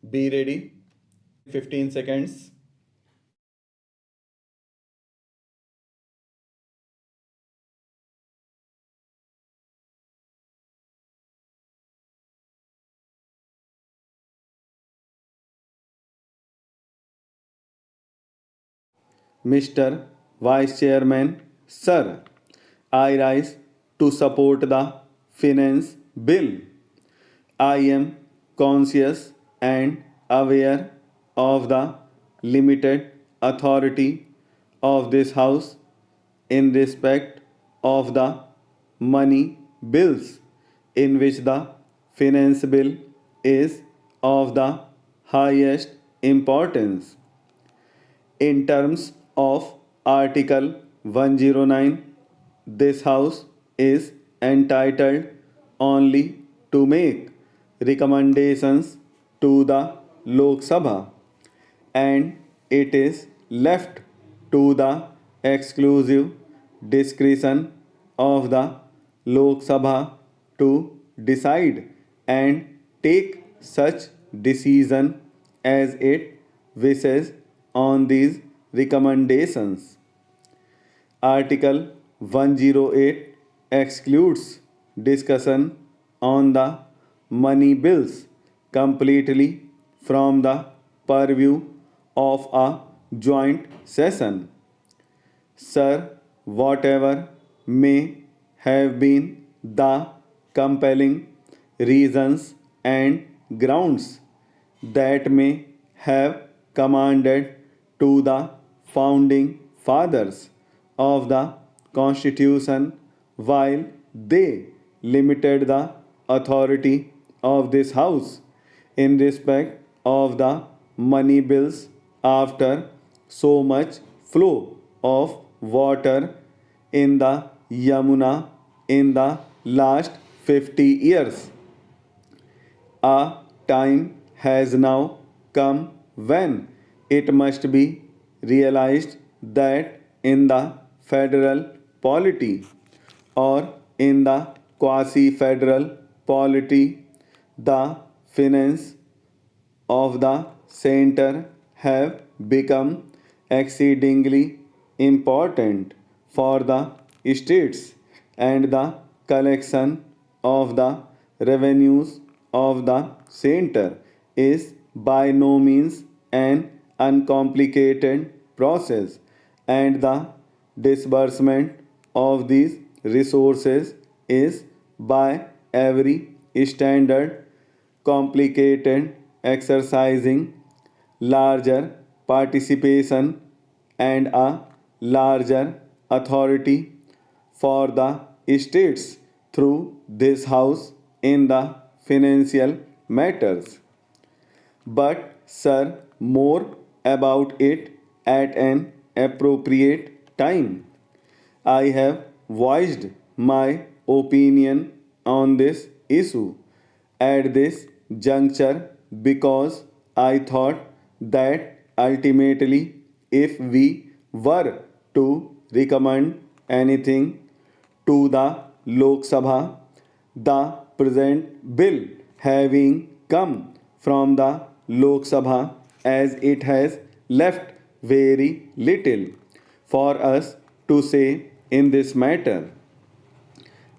Be ready. 15 seconds. Mr. Vice Chairman, Sir, I rise to support the finance bill. I am conscious and aware of the limited authority of this House in respect of the money bills, in which the finance bill is of the highest importance. In terms of Article 109, this House is entitled only to make recommendations to the Lok Sabha, and it is left to the exclusive discretion of the Lok Sabha to decide and take such decision as it wishes on these recommendations. Article 108 excludes discussion on the money bills completely from the purview of a joint session. Sir, whatever may have been the compelling reasons and grounds that may have commanded to the founding fathers of the Constitution while they limited the authority of this House in respect of the money bills after so much flow of water in the Yamuna in the last 50 years. A time has now come when it must be realized that in the federal polity or in the quasi federal polity, the finance of the center have become exceedingly important for the states, and the collection of the revenues of the center is by no means an uncomplicated process, and the disbursement of these resources is by every standard complicated, exercising larger participation and a larger authority for the states through this House in the financial matters. But, sir, more about it at an appropriate time. I have voiced my opinion on this issue at this juncture because I thought that ultimately, if we were to recommend anything to the Lok Sabha, the present bill having come from the Lok Sabha, as it has left very little for us to say in this matter.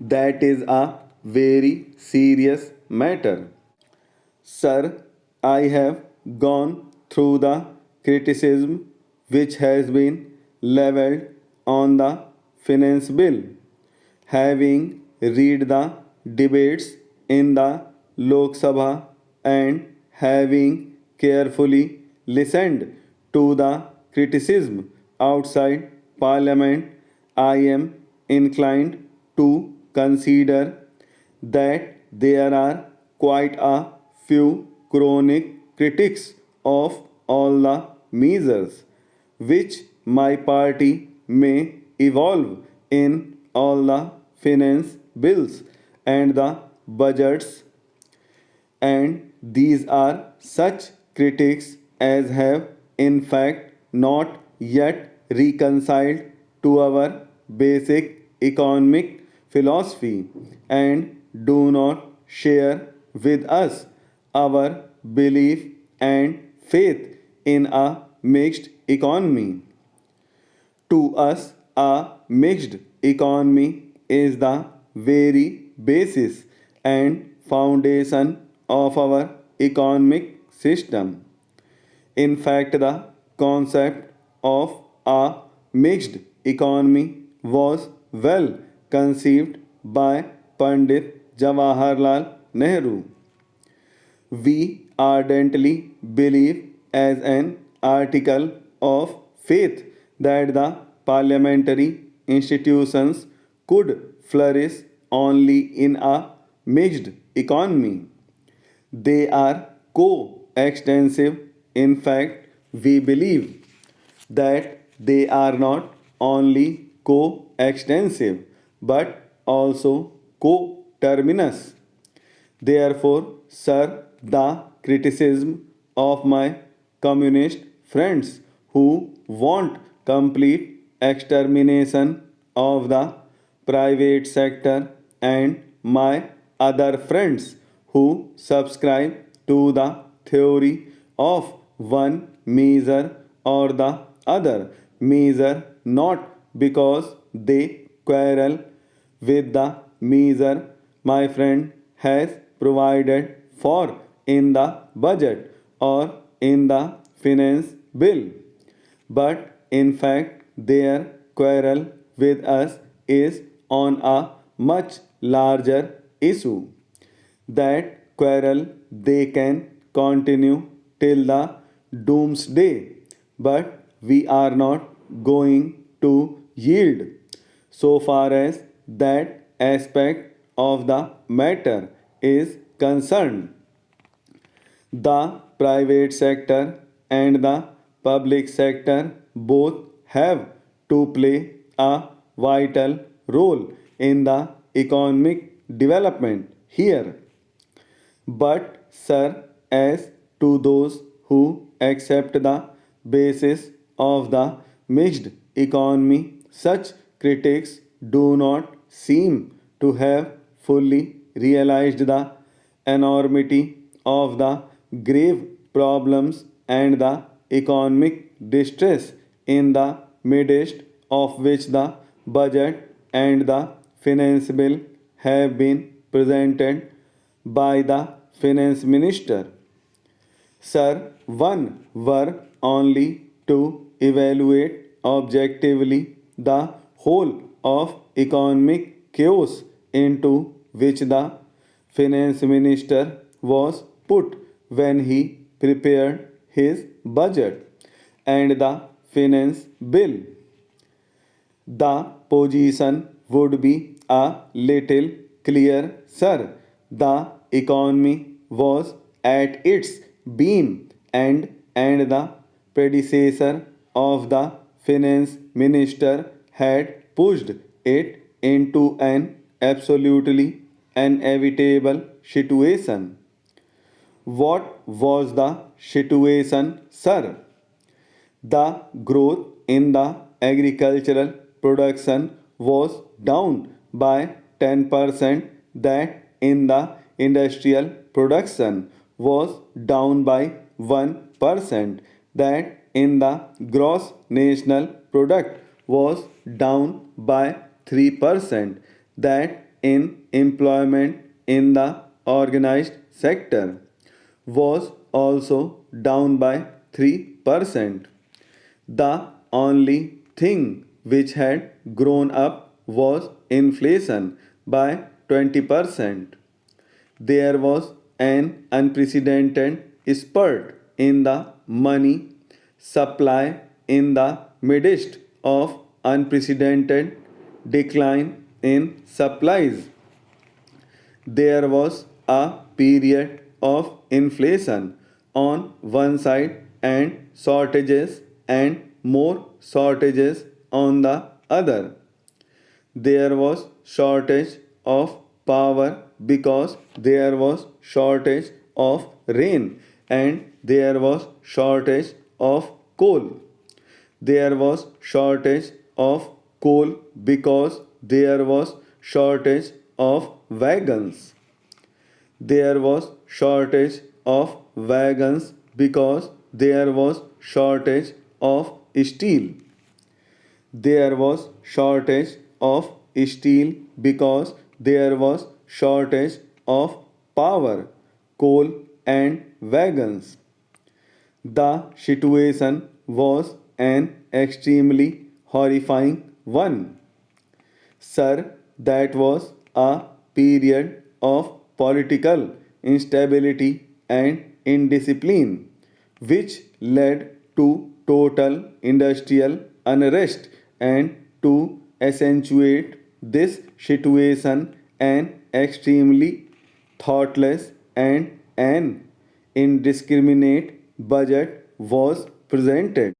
That is a very serious matter. Sir, I have gone through the criticism which has been leveled on the finance bill. Having read the debates in the Lok Sabha and having carefully listened to the criticism outside Parliament, I am inclined to consider that there are quite a few chronic critics of all the measures which my party may evolve in all the finance bills and the budgets, and these are such critics as have in fact not yet reconciled to our basic economic philosophy and do not share with us our belief and faith in a mixed economy. To us, a mixed economy is the very basis and foundation of our economic system. In fact, the concept of a mixed economy was well conceived by Pandit Jawaharlal Nehru. We ardently believe, as an article of faith, that the parliamentary institutions could flourish only in a mixed economy. They are co-extensive. In fact, we believe that they are not only co-extensive but also co-terminus. Therefore, sir, the criticism of my communist friends who want complete extermination of the private sector and my other friends who subscribe to the theory of one measure or the other measure not because they quarrel with the measure my friend has provided for in the budget or in the finance bill. But in fact, their quarrel with us is on a much larger issue. That quarrel they can continue till the doomsday, but we are not going to yield so far as that aspect of the matter is concerned. The private sector and the public sector both have to play a vital role in the economic development here. But, sir, as to those who accept the basis of the mixed economy, such critics do not seem to have fully realized the enormity of the grave problems and the economic distress in the midst of which the budget and the finance bill have been presented by the finance minister. Sir, one were only to evaluate objectively the whole of economic chaos into which the finance minister was put when he prepared his budget and the finance bill. The position would be a little clear, sir. The economy was at its beam and the predecessor of the finance minister had pushed it into an absolutely inevitable situation. What was the situation, sir? The growth in the agricultural production was down by 10%, that in the industrial production was down by 1%, that in the gross national product was down by 3%, that in employment in the organized sector was also down by 3%. The only thing which had grown up was inflation by 20%. There was an unprecedented spurt in the money supply in the midst of unprecedented decline in supplies. There was a period of inflation on one side and shortages and more shortages on the other. There was shortage of power because there was shortage of rain and there was shortage of coal. There was shortage of coal because there was shortage of wagons. There was shortage of wagons because there was shortage of steel. There was shortage of steel because there was shortage of power, coal and wagons. The situation was an extremely horrifying one. Sir, that was a period of political instability and indiscipline, which led to total industrial unrest, and to accentuate this situation, an extremely thoughtless and an indiscriminate budget was presented.